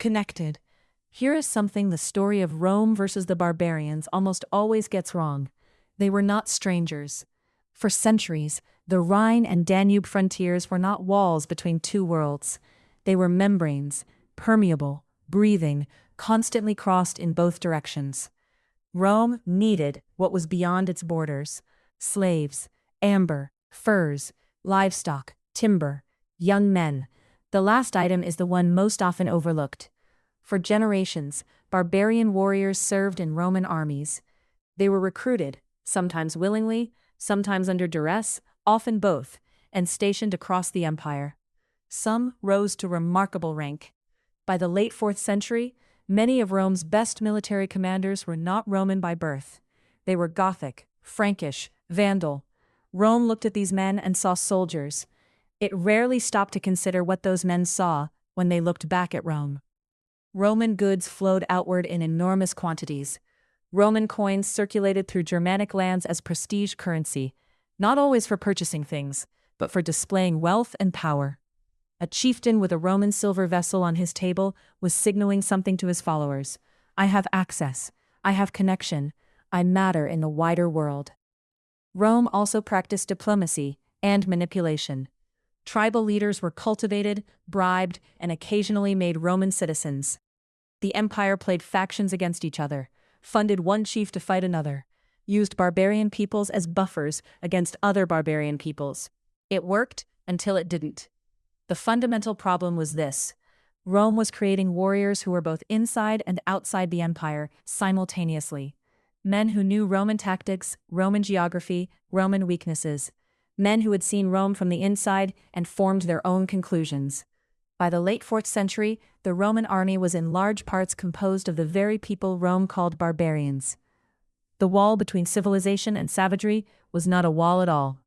connected. Here is something the story of Rome versus the barbarians almost always gets wrong. They were not strangers. For centuries, the Rhine and Danube frontiers were not walls between two worlds. They were membranes, permeable, breathing, constantly crossed in both directions. Rome needed what was beyond its borders: slaves, amber, furs, livestock, timber, young men. The last item is the one most often overlooked. For generations, barbarian warriors served in Roman armies. They were recruited, sometimes willingly, sometimes under duress, often both, and stationed across the empire. Some rose to remarkable rank. By the late 4th century, many of Rome's best military commanders were not Roman by birth. They were Gothic, Frankish, Vandal. Rome looked at these men and saw soldiers. It rarely stopped to consider what those men saw when they looked back at Rome. Roman goods flowed outward in enormous quantities. Roman coins circulated through Germanic lands as prestige currency, not always for purchasing things, but for displaying wealth and power. A chieftain with a Roman silver vessel on his table was signaling something to his followers. I have access. I have connection. I matter in the wider world. Rome also practiced diplomacy and manipulation. Tribal leaders were cultivated, bribed, and occasionally made Roman citizens. The empire played factions against each other, funded one chief to fight another, used barbarian peoples as buffers against other barbarian peoples. It worked until it didn't. The fundamental problem was this: Rome was creating warriors who were both inside and outside the empire simultaneously. Men who knew Roman tactics, Roman geography, Roman weaknesses. Men who had seen Rome from the inside and formed their own conclusions. By the late 4th century, the Roman army was in large parts composed of the very people Rome called barbarians. The wall between civilization and savagery was not a wall at all.